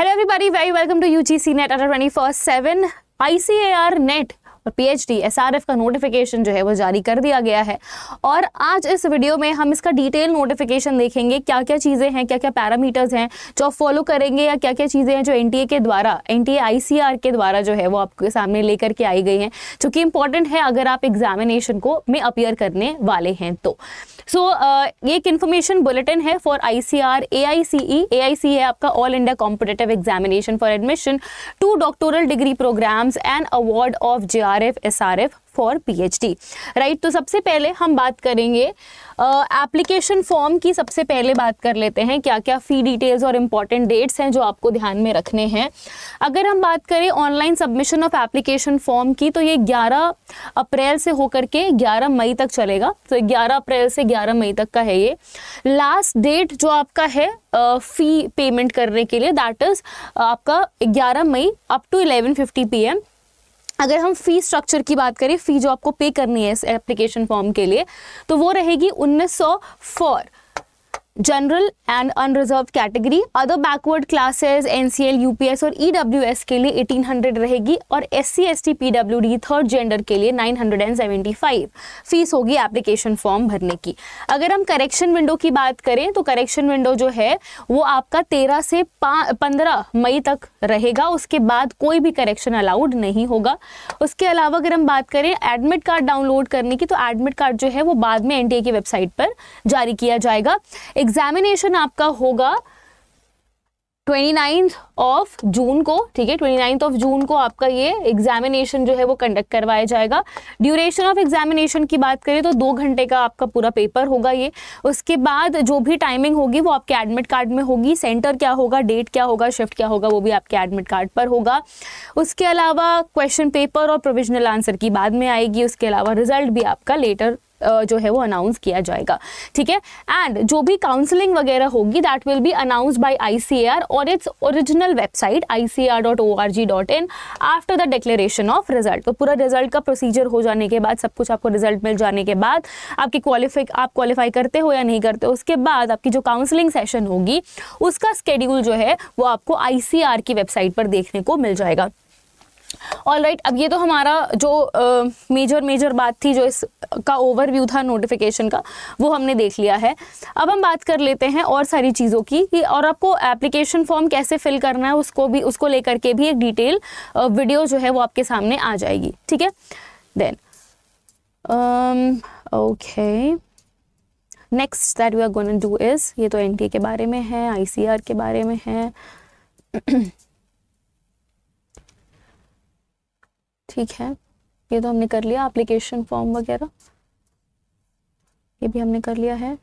Hello everybody, very welcome to UGC Net under 24/7 ICAR net और PhD SRF का notification जो है वो जारी कर दिया गया है। और आज इस वीडियो में हम इसका डिटेल नोटिफिकेशन देखेंगे, क्या क्या चीज़ें हैं, क्या क्या पैरामीटर्स हैं जो आप फॉलो करेंगे, या क्या क्या चीज़ें हैं जो NTA के द्वारा, NTA ICAR के द्वारा जो है वो आपके सामने लेकर के आई गई हैं, जो कि इंपॉर्टेंट है अगर आप एग्जामिनेशन को में अपीयर करने वाले हैं तो। ये एक इन्फॉर्मेशन बुलेटिन है फॉर ICAR AICE। AICE है आपका all India competitive examination for admission to doctoral degree programmes and award of JRF SRF फॉर PhD, राइट। तो सबसे पहले हम बात करेंगे एप्लीकेशन फॉर्म की। सबसे पहले बात कर लेते हैं क्या क्या फी डिटेल्स और इम्पॉर्टेंट डेट्स हैं जो आपको ध्यान में रखने हैं। अगर हम बात करें online submission of application form की, तो ये 11 अप्रैल से होकर के 11 मई तक चलेगा। तो 11 अप्रैल से 11 मई तक का है ये लास्ट डेट जो आपका है फी पेमेंट करने के लिए, दैट इज आपका 11 मई अप टू 11:50 PM। अगर हम फी स्ट्रक्चर की बात करें, फी जो आपको पे करनी है इस एप्लीकेशन फॉर्म के लिए, तो वो रहेगी 1900 for general and unreserved category. Other backward classes NCL UPS और EWS के लिए 1800 रहेगी, और SC ST PWD third gender के लिए 975 फीस होगी एप्लीकेशन फॉर्म भरने की। अगर हम करेक्शन विंडो की बात करें, तो करेक्शन विंडो जो है वो आपका 13 से 15 मई तक रहेगा। उसके बाद कोई भी करेक्शन अलाउड नहीं होगा। उसके अलावा अगर हम बात करें एडमिट कार्ड डाउनलोड करने की, तो एडमिट कार्ड जो है वो बाद में NTA की वेबसाइट पर जारी किया जाएगा। एग्जामिनेशन आपका होगा 29 जून को, ठीक है। 29 जून को आपका ये एग्जामिनेशन जो है वो कंडक्ट करवाया जाएगा। ड्यूरेशन ऑफ एग्जामिनेशन की बात करें तो 2 घंटे का आपका पूरा पेपर होगा ये। उसके बाद जो भी टाइमिंग होगी वो आपके एडमिट कार्ड में होगी। सेंटर क्या होगा, डेट क्या होगा, शिफ्ट क्या होगा, वो भी आपके एडमिट कार्ड पर होगा। उसके अलावा क्वेश्चन पेपर और प्रोविजनल आंसर की बाद में आएगी। उसके अलावा रिजल्ट भी आपका लेटर जो है वो अनाउंस किया जाएगा, ठीक है। एंड जो भी काउंसलिंग वगैरह होगी that will be announced by ICAR और its original website ICAR.org.in after the declaration of result. तो पूरा रिजल्ट का प्रोसीजर हो जाने के बाद, सब कुछ आपको रिजल्ट मिल जाने के बाद, आप क्वालिफाई करते हो या नहीं करते, उसके बाद आपकी जो काउंसलिंग सेशन होगी उसका स्केड्यूल जो है वो आपको ICAR की वेबसाइट पर देखने को मिल जाएगा। ऑलराइट, अब ये तो हमारा जो मेजर बात थी, जो इसका ओवरव्यू था नोटिफिकेशन का, वो हमने देख लिया है। अब हम बात कर लेते हैं और सारी चीज़ों की कि और आपको एप्लीकेशन फॉर्म कैसे फिल करना है उसको लेकर के भी एक डिटेल वीडियो जो है वो आपके सामने आ जाएगी, ठीक है। Then okay, next that we are going to do is, ये तो NTA के बारे में है, ICAR के बारे में है ठीक है। ये तो हमने कर लिया, एप्लीकेशन फॉर्म वगैरह ये भी हमने कर लिया है।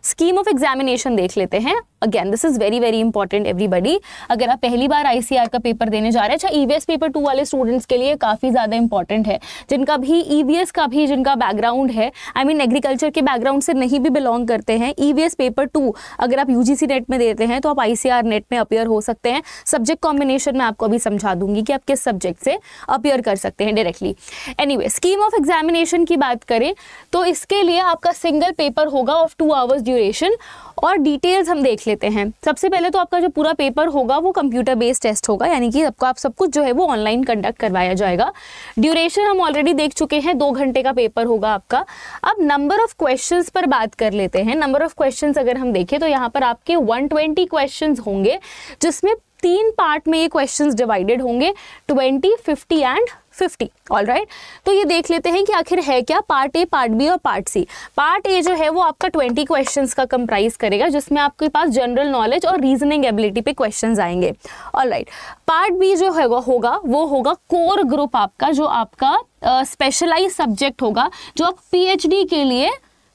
स्कीम ऑफ एग्जामिनेशन देख लेते हैं। Again this is very very important everybody. अगर आप पहली बार ICAR का पेपर देने जा रहे हैं, अच्छा EVS पेपर 2 वाले स्टूडेंट्स के लिए काफ़ी ज़्यादा इंपॉर्टेंट है, जिनका भी EVS का भी जिनका बैकग्राउंड है, आई मीन एग्रीकल्चर के बैकग्राउंड से नहीं भी बिलोंग करते हैं, EVS पेपर 2 अगर आप UGC नेट में देते हैं तो आप ICAR नेट में अपीयर हो सकते हैं। सब्जेक्ट कॉम्बिनेशन में आपको अभी समझा दूंगी कि आप किस सब्जेक्ट से अपीयर कर सकते हैं directly. Anyway, scheme of examination की बात करें तो इसके लिए आपका सिंगल पेपर होगा ऑफ 2 आवर्स ड्यूरेशन, और डिटेल्स हम देख लेते हैं। सबसे पहले तो आपका जो पूरा पेपर होगा वो कंप्यूटर बेस्ड टेस्ट होगा, यानी कि आपको आप सब कुछ जो है वो ऑनलाइन कंडक्ट करवाया जाएगा। ड्यूरेशन हम ऑलरेडी देख चुके हैं, 2 घंटे का पेपर होगा आपका। अब नंबर ऑफ क्वेश्चंस पर बात कर लेते हैं। नंबर ऑफ क्वेश्चंस अगर हम देखें तो यहाँ पर आपके 120 क्वेश्चंस होंगे, जिसमें 3 पार्ट में ये क्वेश्चंस डिवाइडेड होंगे, 20, 50 एंड 50। ऑलराइट, तो ये देख लेते हैं कि आखिर है क्या पार्ट A, पार्ट B और पार्ट C। पार्ट A जो है वो आपका 20 क्वेश्चंस का कंप्राइज करेगा, जिसमें आपके पास जनरल नॉलेज और रीजनिंग एबिलिटी पे क्वेश्चंस आएंगे। ऑलराइट, पार्ट B जो है वो होगा कोर ग्रुप आपका, जो आपका स्पेशलाइज सब्जेक्ट होगा, जो आप PhD के लिए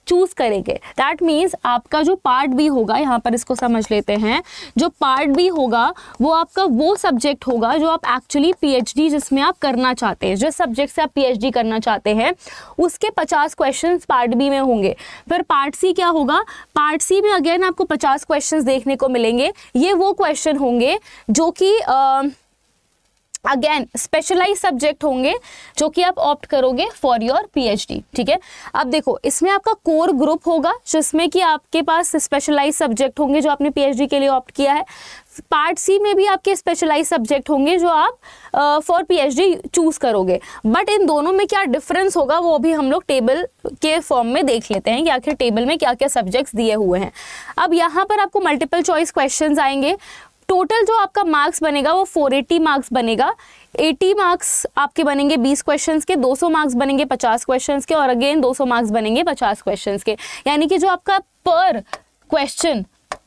चूज करेंगे। दैट मीन्स आपका जो पार्ट बी होगा, यहाँ पर इसको समझ लेते हैं, जो पार्ट बी होगा वो आपका वो सब्जेक्ट होगा जो आप एक्चुअली PhD जिसमें आप करना चाहते हैं, जिस सब्जेक्ट से आप PhD करना चाहते हैं उसके 50 क्वेश्चंस पार्ट बी में होंगे। फिर पार्ट सी क्या होगा, पार्ट सी में अगेन आपको 50 क्वेश्चंस देखने को मिलेंगे। ये वो क्वेश्चन होंगे जो कि अगेन स्पेशलाइज सब्जेक्ट होंगे जो कि आप ऑप्ट करोगे फॉर योर पीएचडी, ठीक है। अब देखो इसमें आपका कोर ग्रुप होगा जिसमें कि आपके पास स्पेशलाइज सब्जेक्ट होंगे जो आपने पीएचडी के लिए ऑप्ट किया है। पार्ट सी में भी आपके स्पेशलाइज सब्जेक्ट होंगे जो आप फॉर पीएचडी चूज करोगे, बट इन दोनों में क्या डिफरेंस होगा वो भी हम लोग टेबल के फॉर्म में देख लेते हैं कि आखिर टेबल में क्या क्या सब्जेक्ट्स दिए हुए हैं। अब यहाँ पर आपको मल्टीपल चॉइस क्वेश्चंस आएंगे। टोटल जो आपका मार्क्स बनेगा वो 480 मार्क्स बनेगा। 80 मार्क्स आपके बनेंगे 20 क्वेश्चंस के, 200 मार्क्स बनेंगे 50 क्वेश्चंस के, और अगेन 200 मार्क्स बनेंगे 50 क्वेश्चंस के। यानी कि जो आपका पर क्वेश्चन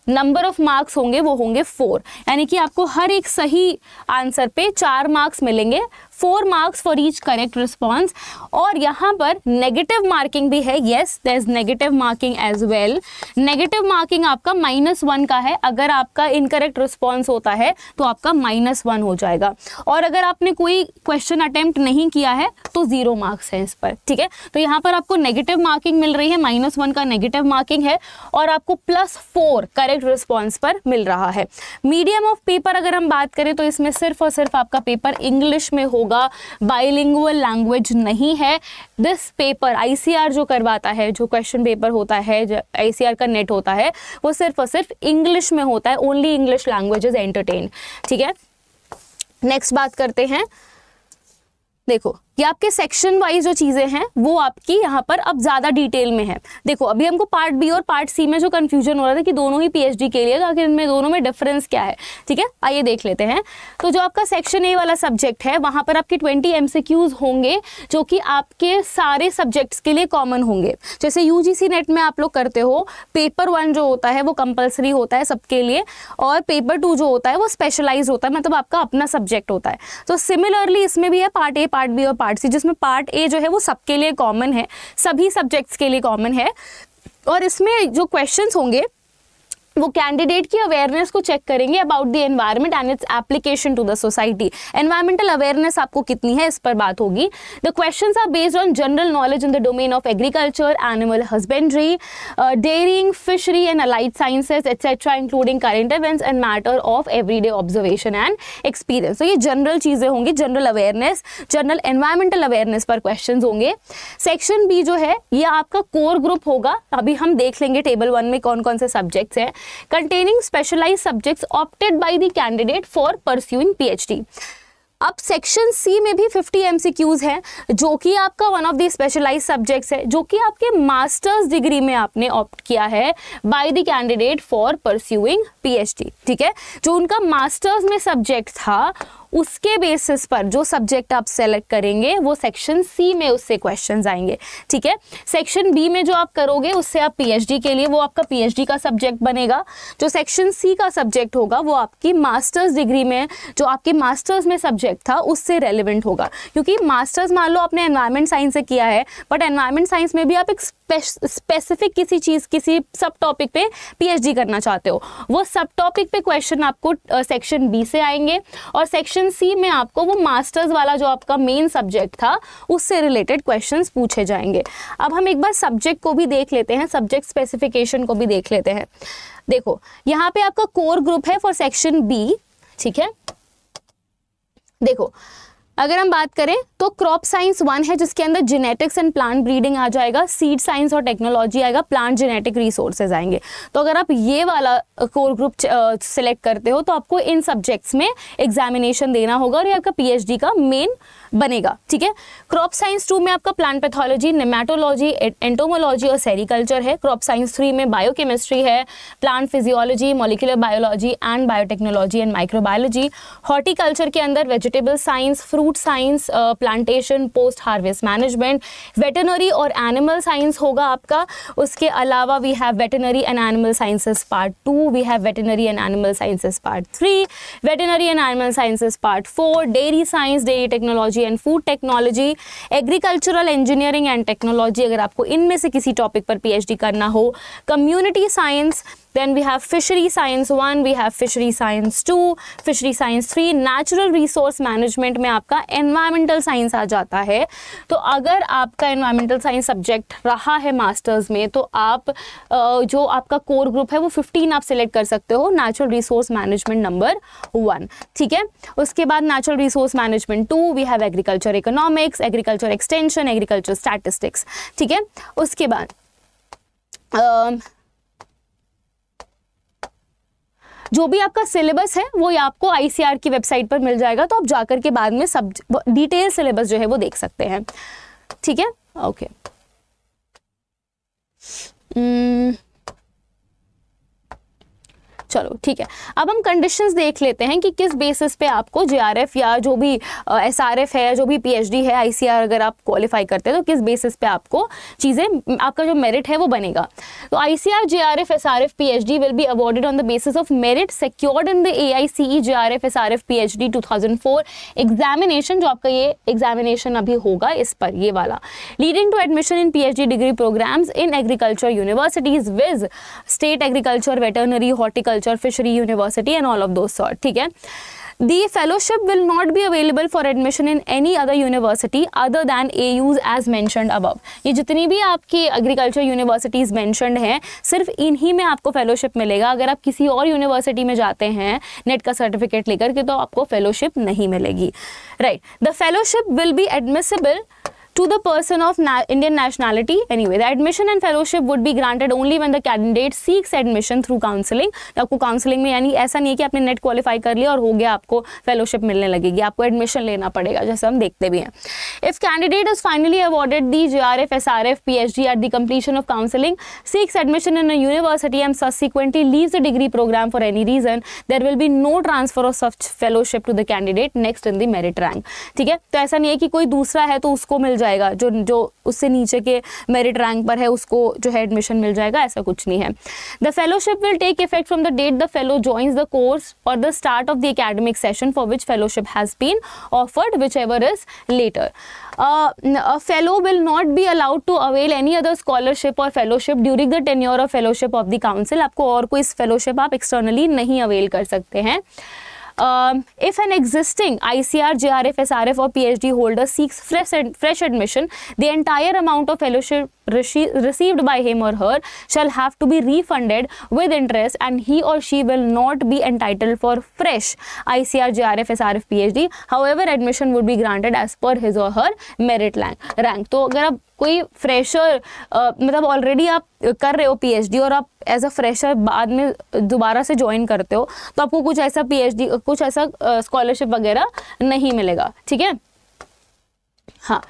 नंबर ऑफ मार्क्स होंगे वो होंगे 4, यानी कि आपको हर एक सही आंसर पे 4 मार्क्स मिलेंगे, 4 marks for each correct response. और यहाँ पर नेगेटिव मार्किंग भी है, yes there is negative marking as well. Negative marking आपका -1 का है, अगर आपका इनकरेक्ट रिस्पॉन्स होता है तो आपका -1 हो जाएगा, और अगर आपने कोई क्वेश्चन अटेम्प्ट नहीं किया है तो 0 मार्क्स है इस पर, ठीक है। तो यहाँ पर आपको नेगेटिव मार्किंग मिल रही है, -1 का नेगेटिव मार्किंग है, और आपको +4 करेक्ट रिस्पॉन्स पर मिल रहा है। मीडियम ऑफ पेपर अगर हम बात करें तो इसमें सिर्फ और सिर्फ आपका पेपर इंग्लिश में होगा, बाइलिंगुअल लैंग्वेज नहीं है। दिस पेपर आईसीआर जो करवाता है, जो क्वेश्चन पेपर होता है, जो आईसीआर का नेट होता है, वो सिर्फ और सिर्फ इंग्लिश में होता है, only English language is entertain, ठीक है। नेक्स्ट बात करते हैं, देखो ये आपके सेक्शन वाइज जो चीजें हैं वो आपकी यहाँ पर अब ज्यादा डिटेल में है। देखो अभी हमको पार्ट बी और पार्ट सी में जो कंफ्यूजन हो रहा था कि दोनों ही पीएचडी के लिए, तो आखिर इनमें दोनों में डिफरेंस क्या है, ठीक है, आइए देख लेते हैं। तो जो आपका सेक्शन ए वाला सब्जेक्ट है वहां पर आपके 20 एमसीक्यूज होंगे जो कि आपके सारे सब्जेक्ट्स के लिए कॉमन होंगे। जैसे यूजीसी नेट में आप लोग करते हो, पेपर 1 जो होता है वो कंपल्सरी होता है सबके लिए, और पेपर 2 जो होता है वो स्पेशलाइज होता है, मतलब आपका अपना सब्जेक्ट होता है। तो सिमिलरली इसमें भी है पार्ट ए, पार्ट बी और पार्ट सी, जिसमें पार्ट ए जो है वो सबके लिए कॉमन है, सभी सब्जेक्ट्स के लिए कॉमन है, और इसमें जो क्वेश्चंस होंगे वो कैंडिडेट की अवेयरनेस को चेक करेंगे about the environment and its application to the society. Environmental awareness आपको कितनी है इस पर बात होगी। The questions are based on general knowledge in the domain of agriculture, animal husbandry, dairying, fishery and allied sciences etcetera, including current events and matter of everyday observation and experience. तो ये general चीजें होंगी, general awareness, general environmental awareness पर question होंगे। Section b जो है ये आपका कोर ग्रुप होगा, अभी हम देख लेंगे टेबल 1 में कौन कौन से सब्जेक्ट्स हैं। containing specialized subjects opted by the candidate for pursuing PhD। अब सेक्शन सी में भी 50 एमसीक्यूज हैं जो कि आपका one of the specialise subjects है, जो कि आपके मास्टर्स डिग्री में आपने ऑप्ट किया है by the candidate for pursuing PhD, ठीक है। जो उनका मास्टर्स में सब्जेक्ट था उसके बेसिस पर जो सब्जेक्ट आप सेलेक्ट करेंगे वो सेक्शन सी में उससे क्वेश्चंस आएंगे, ठीक है। सेक्शन बी में जो आप करोगे उससे आप पीएचडी के लिए वो आपका पीएचडी का सब्जेक्ट बनेगा। जो सेक्शन सी का सब्जेक्ट होगा वो आपकी मास्टर्स डिग्री में जो आपके मास्टर्स में सब्जेक्ट था उससे रेलिवेंट होगा, क्योंकि मास्टर्स मान लो आपने एनवायरमेंट साइंस से किया है, बट एनवायरमेंट साइंस में भी आप एक स्पेसिफिक किसी चीज, किसी सब टॉपिक पे पीएचडी करना चाहते हो, वो सब टॉपिक पे क्वेश्चन आपको सेक्शन बी से आएंगे, और सेक्शन सी में आपको वो मास्टर्स वाला जो आपका मेन सब्जेक्ट था उससे रिलेटेड क्वेश्चंस पूछे जाएंगे। अब हम एक बार सब्जेक्ट को भी देख लेते हैं, सब्जेक्ट स्पेसिफिकेशन को भी देख लेते हैं। देखो यहाँ पे आपका कोर ग्रुप है फॉर सेक्शन बी, ठीक है। देखो अगर हम बात करें तो क्रॉप साइंस 1 है जिसके अंदर जेनेटिक्स एंड प्लांट ब्रीडिंग आ जाएगा, सीड साइंस और टेक्नोलॉजी आएगा, प्लांट जेनेटिक रिसोर्सेज आएंगे। तो अगर आप ये वाला कोर ग्रुप सिलेक्ट करते हो तो आपको इन सब्जेक्ट्स में एग्जामिनेशन देना होगा और ये आपका पीएचडी का मेन बनेगा, ठीक है। क्रॉप साइंस 2 में आपका प्लांट पैथोलॉजी, नेमेटोलॉजी, एंटोमोलॉजी और सेरिकल्चर है। क्रॉप साइंस 3 में बायोकेमिस्ट्री है, plant physiology, molecular biology and biotechnology and microbiology. Horticulture के अंदर vegetable science, fruit science, plantation, post harvest management, veterinary और एनिमल साइंस होगा आपका। उसके अलावा we have veterinary and animal sciences part 2, we have veterinary and animal sciences part 3, veterinary and animal sciences part 4, dairy science, dairy technology and food technology, agricultural engineering and technology अगर आपको इनमें से किसी topic पर PhD करना हो, community science, then we have fishery science 1, we have fishery science 2, fishery science 3, natural resource management में आपका एनवायरमेंटल साइंस आ जाता है। तो अगर आपका एनवायरमेंटल साइंस सब्जेक्ट रहा है मास्टर्स में तो आप जो आपका कोर ग्रुप है वो 15 आप सिलेक्ट कर सकते हो, नेचुरल रिसोर्स मैनेजमेंट नंबर 1, ठीक है। उसके बाद natural resource management 2, we have agriculture economics, agriculture extension, agriculture statistics, ठीक है। उसके बाद जो भी आपका सिलेबस है वो आपको ICAR की वेबसाइट पर मिल जाएगा, तो आप जाकर के बाद में सब डिटेल सिलेबस जो है वो देख सकते हैं, ठीक है। ओके चलो ठीक है, अब हम कंडीशंस देख लेते हैं कि किस बेसिस पे आपको JRF या जो भी SRF है, जो भी PhD है, ICAR अगर आप क्वालिफाई करते हैं तो किस बेसिस पे आपको चीज़ें, आपका जो मेरिट है वो बनेगा। तो ICAR JRF SRF PhD will be awarded on the basis of merit secured in the AICE JRF SRF PhD 2004 examination, जो आपका ये एग्जामिनेशन अभी होगा इस पर, ये वाला, leading to admission in PhD degree programmes in agriculture universities viz state agriculture, veterinary, horticulture, fishery university and all of those sort, ठीक है। The fellowship will not be available for admission in any other university other than AUs as mentioned above। ये जितनी भी आपकी agriculture universities mentioned हैं, सिर्फ इन्हीं में आपको फेलोशिप मिलेगा। अगर आप किसी और यूनिवर्सिटी में जाते हैं नेट का सर्टिफिकेट लेकर के तो आपको फेलोशिप नहीं मिलेगी, right. The fellowship will B admissible to the person of Indian nationality anyway. The admission and fellowship would be granted only when the candidate seeks admission through counseling। तो आपको counselling में, यानी ऐसा नहीं है कि आपने नेट क्वालिफाई कर लिया और हो गया आपको फेलोशिप मिलने लगेगी, आपको एडमिशन लेना पड़ेगा, जैसे हम देखते भी हैं। If candidate is finally awarded the JRF SRF PhD at the completion of counseling, seeks admission in a university and subsequently leaves the degree program for any reason, there will be no transfer of such fellowship to the candidate next in the merit rank, ठीक है। तो ऐसा नहीं है कि कोई दूसरा है तो उसको मिल जाएगा, जो उससे नीचे के मेरिट रैंक पर है उसको जो है एडमिशन मिल जाएगा, ऐसा कुछ नहीं है। The fellowship will take effect from the date the fellow joins the course और the start of the academic session for which fellowship has been offered, whichever is later. A fellow will not be allowed to avail any other scholarship or fellowship during the tenure of fellowship of the council। आपको और कोई fellowship आप externally नहीं avail कर सकते हैं। If an existing ICAR, JRF, SRF or PhD holder seeks fresh admission, the entire amount of fellowship received by him or her shall have to be refunded with interest and he or she will not be entitled for fresh ICAR, JRF, SRF, PhD। However, admission would be granted as per his or her merit rank। तो अगर आप कोई fresher मतलब already आप कर रहे हो PhD और आप एज अ फ्रेशर बाद में दोबारा से ज्वाइन करते हो तो आपको कुछ ऐसा PhD, कुछ ऐसा स्कॉलरशिप वगैरह नहीं मिलेगा, ठीक है। हाँ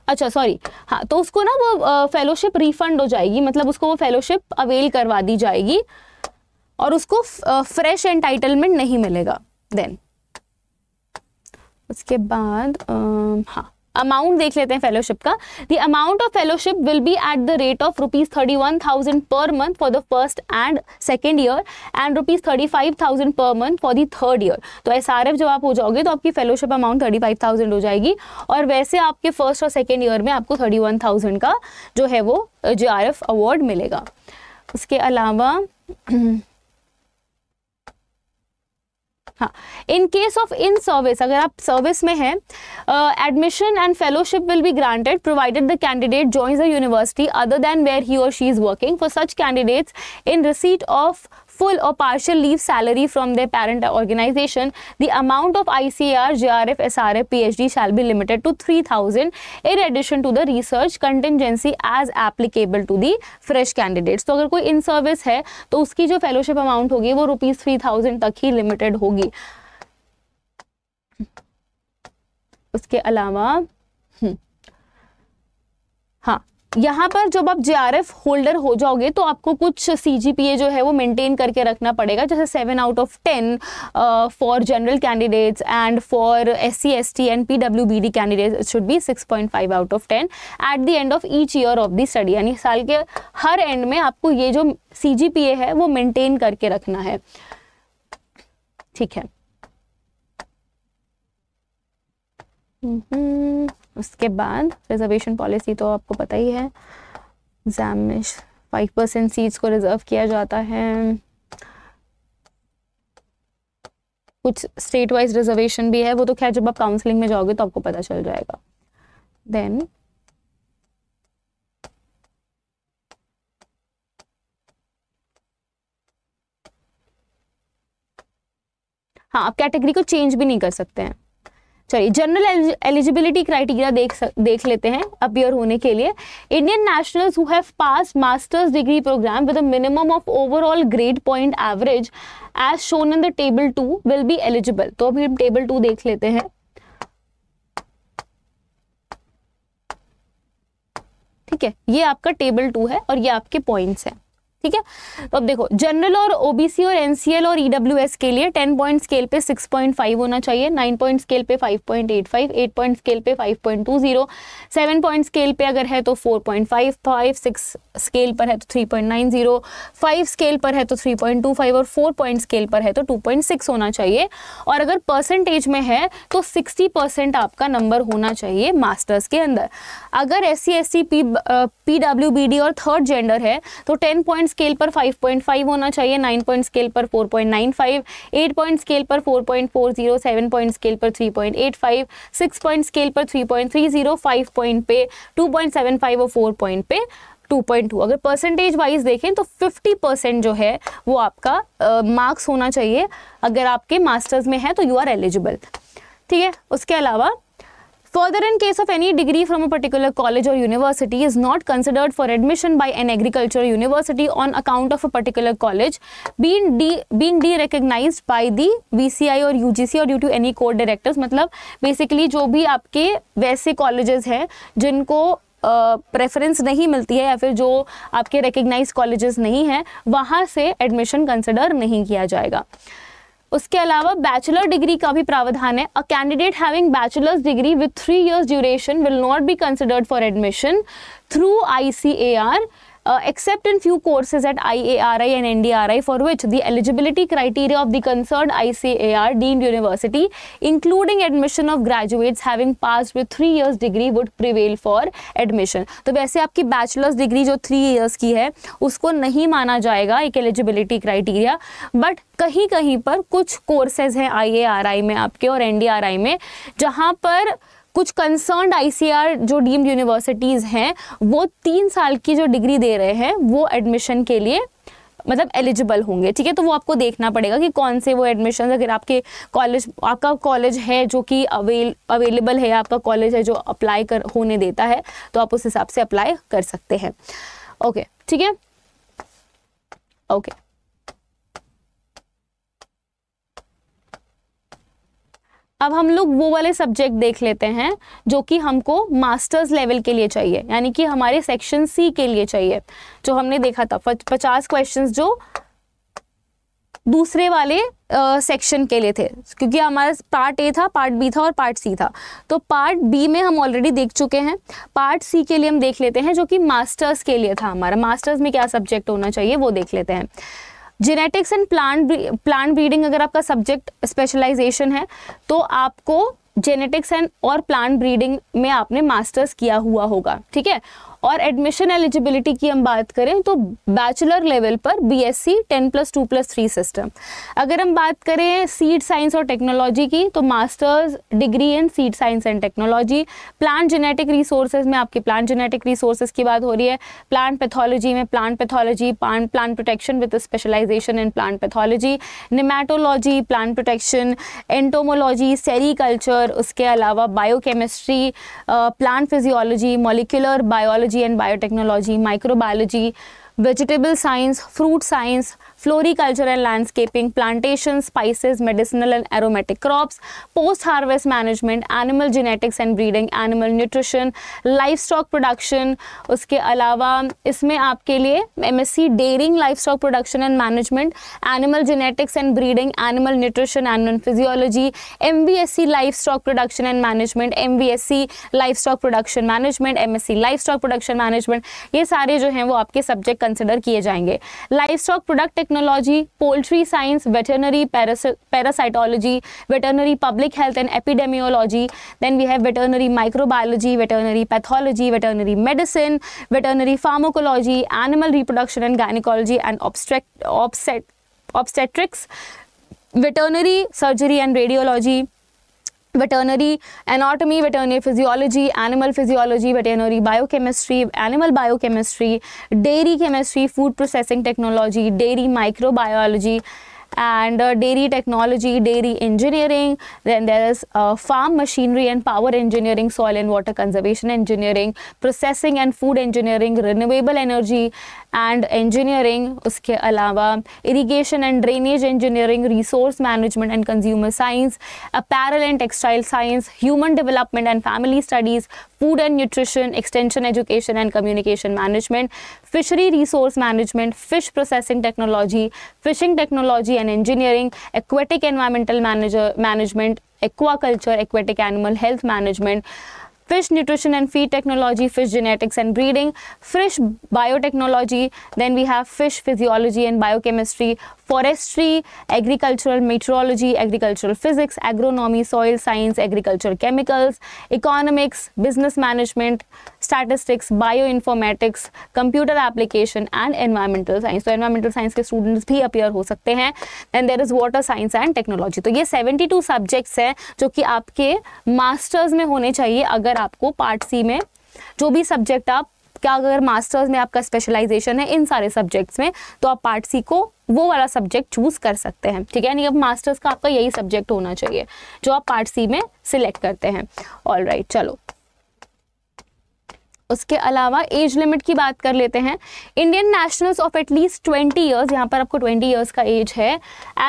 अच्छा सॉरी, हाँ तो उसको ना वो फेलोशिप रिफंड हो जाएगी, मतलब उसको वो फेलोशिप अवेल करवा दी जाएगी और उसको फ्रेश एंटाइटलमेंट नहीं मिलेगा। देन उसके बाद हाँ अमाउंट देख लेते हैं फेलोशिप का। The amount of fellowship will B at the rate of ₹31,000 per month for the first and second year and ₹35,000 per month for the third year. तो SRF जब आप हो जाओगे तो आपकी फेलोशिप अमाउंट 35,000 हो जाएगी और वैसे आपके फर्स्ट और सेकेंड ईयर में आपको 31,000 का जो है वो JRF अवार्ड मिलेगा। उसके अलावा हाँ in case of in service, अगर आप सर्विस में हैं, admission and fellowship will be granted provided the candidate joins the university other than where he और she is working. For such candidates in receipt of full or partial leave salary from their parent organization, the amount of ICAR, JRF, SRF, PhD shall be limited to 3,000 in addition to the research contingency as applicable to the fresh candidates। तो अगर कोई in service है तो उसकी जो fellowship amount होगी वो ₹3,000 तक ही लिमिटेड होगी। उसके अलावा हाँ यहाँ पर जब आप JRF होल्डर हो जाओगे तो आपको कुछ CGPA जो है वो मेंटेन करके रखना पड़ेगा, जैसे 7 out of 10 for general candidates and for SC, ST and PWBD candidates it should be 6.5 out of 10 at the end of each year of the study. यानी साल के हर एंड में आपको ये जो CGPA है वो मेंटेन करके रखना है, ठीक है। उसके बाद रिजर्वेशन पॉलिसी तो आपको पता ही है। एग्जाम में 5% सीट्स को रिजर्व किया जाता है। कुछ स्टेट वाइज रिजर्वेशन भी है, वो तो खैर जब आप काउंसलिंग में जाओगे तो आपको पता चल जाएगा। देन हाँ, आप कैटेगरी को चेंज भी नहीं कर सकते हैं। चलिए, जनरल एलिजिबिलिटी क्राइटेरिया देख लेते हैं अपीयर होने के लिए। Indian nationals who have pass master's degree programme with a minimum of overall grade point average as shown in the table 2 will be eligible. तो अभी हम टेबल 2 देख लेते हैं। ठीक है, ये आपका टेबल 2 है और ये आपके पॉइंट्स हैं। ठीक है, तो अब देखो, जनरल और ओबीसी और एनसीएल और ईडब्ल्यूएस के लिए 10 पॉइंट स्केल पे 6.5 होना चाहिए, 9 पॉइंट स्केल पे 5.85, 8 पॉइंट स्केल पे 5.20, 7 पॉइंट स्केल पे अगर है तो 4.55, 6 स्केल पर है तो 3.90, 5 स्केल पर है तो 3.25 और 4 पॉइंट स्केल पर है तो 2.6 होना चाहिए। और अगर परसेंटेज में है तो 60% आपका नंबर होना चाहिए मास्टर्स के अंदर। अगर SC ST PWBD और थर्ड जेंडर है तो 10 पॉइंट स्केल पर 5.5 होना चाहिए, 9 पॉइंट स्केल पर 4.95, 8 पॉइंट स्केल पर 4.40, 7 पॉइंट स्केल पर 3.85, 6 पॉइंट स्केल पर 3.30, 5 पॉइंट पे 2.75 और 4 पॉइंट पे 2.2। अगर परसेंटेज वाइज देखें तो 50% जो है वो आपका मार्क्स होना चाहिए। अगर आपके मास्टर्स में है तो यू आर एलिजिबल। ठीक है, उसके अलावा further in case of any degree from a particular college or university is not considered for admission by an agricultural university on account of a particular college being de-recognized by the VCI or UGC or due to any court directors। मतलब basically जो भी आपके वैसे colleges हैं जिनको preference नहीं मिलती है या फिर जो आपके रिकग्नाइज्ड कॉलेजेस नहीं हैं, वहाँ से एडमिशन कंसिडर नहीं किया जाएगा। उसके अलावा बैचलर डिग्री का भी प्रावधान है। A candidate having bachelors degree with 3 years duration will not be considered for admission through ICAR except in few courses at IARI and NDRI for which the eligibility criteria of the concerned ICAR deemed university including admission of graduates having passed with 3 years degree would prevail for admission। तो वैसे आपकी bachelors degree जो 3 years की है उसको नहीं माना जाएगा एक एलिजिबिलिटी क्राइटेरिया, बट कहीं कहीं पर कुछ कोर्सेज हैं IARI में आपके और NDRI में जहाँ पर कुछ कंसर्न्ड ICAR जो डीम्ड यूनिवर्सिटीज़ हैं वो 3 साल की जो डिग्री दे रहे हैं वो एडमिशन के लिए मतलब एलिजिबल होंगे। ठीक है, तो वो आपको देखना पड़ेगा कि कौन से वो एडमिशन, अगर आपके कॉलेज आपका कॉलेज है जो कि अवेलेबल है, आपका कॉलेज है जो अप्लाई होने देता है, तो आप उस हिसाब से अप्लाई कर सकते हैं। ओके, ठीक है, ओके। अब हम लोग वो वाले सब्जेक्ट देख लेते हैं जो कि हमको मास्टर्स लेवल के लिए चाहिए, यानी कि हमारे सेक्शन C के लिए चाहिए, जो हमने देखा था 50 क्वेश्चंस जो दूसरे वाले सेक्शन के लिए थे, क्योंकि हमारा पार्ट A था, पार्ट B था और पार्ट C था। तो पार्ट B में हम ऑलरेडी देख चुके हैं, पार्ट C के लिए हम देख लेते हैं जो कि मास्टर्स के लिए था। हमारा मास्टर्स में क्या सब्जेक्ट होना चाहिए वो देख लेते हैं। जेनेटिक्स एंड प्लांट ब्रीडिंग अगर आपका सब्जेक्ट स्पेशलाइजेशन है तो आपको जेनेटिक्स एंड और प्लांट ब्रीडिंग में आपने मास्टर्स किया हुआ होगा। ठीक है, और एडमिशन एलिजिबिलिटी की हम बात करें तो बैचलर लेवल पर BSc 10+2+3 सिस्टम। अगर हम बात करें सीड साइंस और टेक्नोलॉजी की तो masters degree in seed science and technology. Plant genetic resources में आपकी प्लांट जेनेटिक रिसोर्सेज की बात हो रही है। प्लांट पैथोलॉजी में plant pathology, plant protection with specialisation in plant pathology, nematology, plant protection, entomology, sericulture, उसके अलावा biochemistry, plant physiology, molecular biology and biotechnology, microbiology, vegetable science, fruit science, floriculture and landscaping, plantation, spices, medicinal and aromatic crops, post-harvest management, animal genetics and breeding, animal nutrition, livestock production। उसके अलावा इसमें आपके लिए MSc Dairying, livestock production and management, animal genetics and breeding, animal nutrition, animal physiology, MVSc livestock production and management, MVSc livestock production management, MSc livestock production management, ये सारे जो हैं वो आपके सब्जेक्ट कंसिडर किए जाएंगे। Livestock product technology, poultry science, veterinary parasitology, veterinary public health and epidemiology, then we have veterinary microbiology, veterinary pathology, veterinary medicine, veterinary pharmacology, animal reproduction and gynaecology and obstetrics, veterinary surgery and radiology, veterinary anatomy, veterinary physiology, animal physiology, veterinary biochemistry, animal biochemistry, dairy chemistry, food processing technology, dairy microbiology, and dairy technology, dairy engineering. Then there is farm machinery and power engineering, soil and water conservation engineering, processing and food engineering, renewable energy and engineering. उसके अलावा irrigation and drainage engineering, resource management and consumer science, apparel and textile science, human development and family studies, food and nutrition, extension education and communication management, fishery resource management, fish processing technology, fishing technology and engineering, aquatic environmental management, aquaculture, aquatic animal health management, fish nutrition and feed technology, fish genetics and breeding, fish biotechnology, then we have fish physiology and biochemistry, forestry, agricultural meteorology, agricultural physics, agronomy, soil science, agricultural chemicals, economics, business management, statistics, bioinformatics, computer application and environmental science. तो environmental science के students भी appear हो सकते हैं. Then there is water science and technology. तो ये 72 subjects हैं जो कि आपके masters में होने चाहिए. अगर आपको पार्ट सी में जो भी सब्जेक्ट आप क्या अगर मास्टर्स में आपका स्पेशलाइजेशन है इन सारे सब्जेक्ट्स में, तो आप पार्ट सी को वो वाला सब्जेक्ट चूज कर सकते हैं. ठीक है, यानी अब मास्टर्स का आपका यही सब्जेक्ट होना चाहिए जो आप पार्ट सी में सिलेक्ट करते हैं. ऑलराइट, चलो उसके अलावा एज लिमिट की बात कर लेते हैं. Indian nationals of at least 20 years, यहाँ पर आपको 20 ईयर्स का एज है,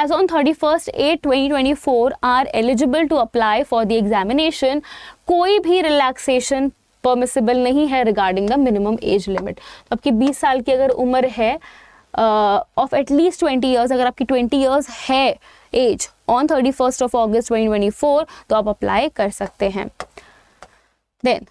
age on 31/8/2024 are eligible to apply for the examination. कोई भी रिलैक्सेशन परमिसिबल नहीं है regarding the minimum age limit. तो आपकी 20 साल की अगर उम्र है ऑफ एटलीस्ट 20 ईयर्स, अगर आपकी 20 ईयर्स है एज ऑन 31 अगस्त 2024, तो आप अप्लाई कर सकते हैं. देन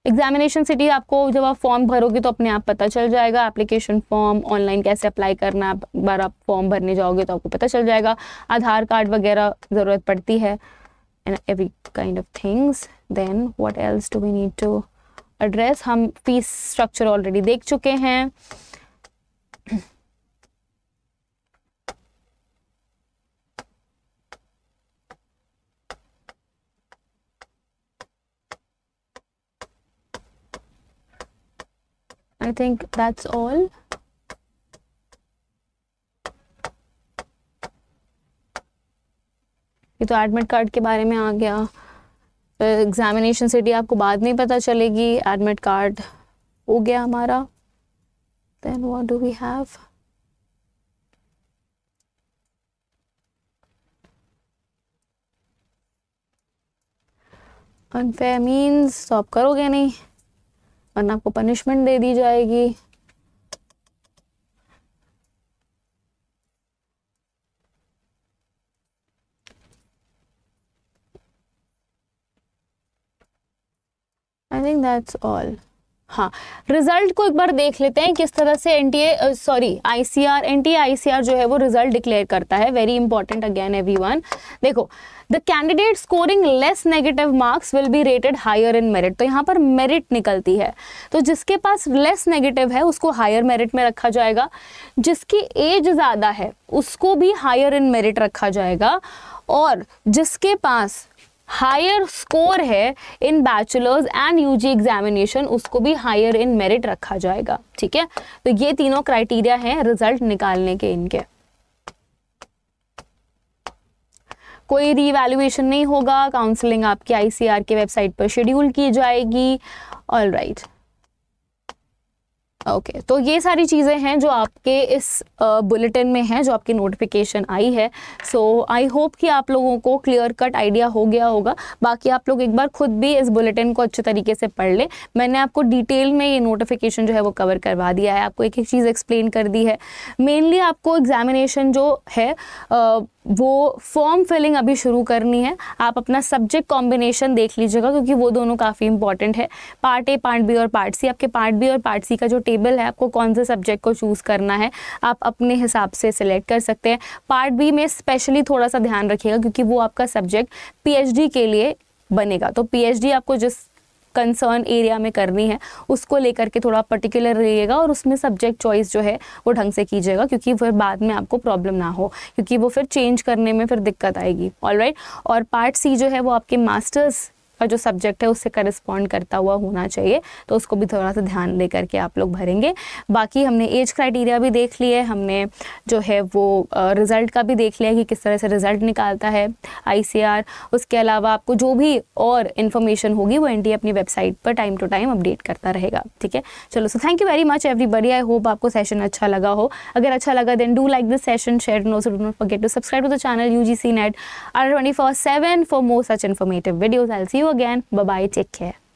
एग्जामिनेशन सिटी आपको जब आप फॉर्म भरोगे तो अपने आप पता चल जाएगा. एप्लीकेशन फॉर्म ऑनलाइन कैसे अप्लाई करना, एक बार आप फॉर्म भरने जाओगे तो आपको पता चल जाएगा. आधार कार्ड वगैरह ज़रूरत पड़ती है and every kind of things. Then what else do we need to address. हम फीस स्ट्रक्चर ऑलरेडी देख चुके हैं. I think that's all. ये तो एडमिट कार्ड के बारे में आ गया. एग्जामिनेशन सिटी आपको बाद में पता चलेगी. एडमिट कार्ड हो गया हमारा. Then what do we have? Unfair means तो आप करोगे नहीं, वरना आपको पनिशमेंट दे दी जाएगी. I think that's all. हाँ, रिजल्ट को एक बार देख लेते हैं किस तरह से आईसीआर एनटीए आईसीआर जो है वो रिजल्ट डिक्लेयर करता है. Very important again everyone. देखो, the candidate scoring less negative marks will be rated higher in merit. तो यहाँ पर मेरिट निकलती है, तो जिसके पास लेस नेगेटिव है उसको हायर मेरिट में रखा जाएगा. जिसकी एज ज़्यादा है उसको भी हायर इन मेरिट रखा जाएगा. और जिसके पास हायर स्कोर है इन बैचलर्स एंड यूजी एग्जामिनेशन उसको भी हायर इन मेरिट रखा जाएगा. ठीक है, तो ये तीनों क्राइटेरिया हैं रिजल्ट निकालने के इनके. कोई रीवैल्यूएशन नहीं होगा. काउंसलिंग आपकी आईसीआर के वेबसाइट पर शेड्यूल की जाएगी. ऑलराइट, ओके, तो ये सारी चीज़ें हैं जो आपके इस बुलेटिन में हैं, जो आपकी नोटिफिकेशन आई है. सो आई होप कि आप लोगों को क्लियर कट आइडिया हो गया होगा. बाकी आप लोग एक बार खुद भी इस बुलेटिन को अच्छे तरीके से पढ़ लें. मैंने आपको डिटेल में ये नोटिफिकेशन जो है वो कवर करवा दिया है, आपको एक एक चीज़ एक्सप्लेन कर दी है. मेनली आपको एग्जामिनेशन जो है वो फॉर्म फिलिंग अभी शुरू करनी है। आप अपना सब्जेक्ट कॉम्बिनेशन देख लीजिएगा क्योंकि वो दोनों काफ़ी इंपॉर्टेंट है। पार्ट ए, पार्ट बी और पार्ट सी, आपके पार्ट बी और पार्ट सी का जो टेबल है, आपको कौन से सब्जेक्ट को चूज़ करना है आप अपने हिसाब से सिलेक्ट कर सकते हैं। पार्ट बी में स्पेशली थोड़ा सा ध्यान रखिएगा क्योंकि वो आपका सब्जेक्ट पीएचडी के लिए बनेगा। तो पीएचडी आपको जिस कंसर्न एरिया में करनी है उसको लेकर के थोड़ा पर्टिकुलर रहिएगा और उसमें सब्जेक्ट चॉइस जो है वो ढंग से कीजिएगा क्योंकि फिर बाद में आपको प्रॉब्लम ना हो, क्योंकि वो फिर चेंज करने में फिर दिक्कत आएगी। ऑलराइट। और पार्ट सी जो है वो आपके मास्टर्स का जो सब्जेक्ट है उससे करस्पॉन्ड करता हुआ होना चाहिए, तो उसको भी थोड़ा सा ध्यान दे करके आप लोग भरेंगे। बाकी हमने एज क्राइटेरिया भी देख लिए, हमने जो है वो रिज़ल्ट का भी देख लिया कि किस तरह से रिज़ल्ट निकालता है ICAR। उसके अलावा आपको जो भी और इन्फॉर्मेशन होगी वो NTA अपनी वेबसाइट पर टाइम टू टाइम अपडेट करता रहेगा। ठीक है, चलो, so thank you very much everybody. I hope आपको सेशन अच्छा लगा हो। अगर अच्छा लगा then do like this session, share and also do not forget to subscribe to the channel UGC NET under 24/7 for more such informative videos. I'll see you again. Bye bye. Take care.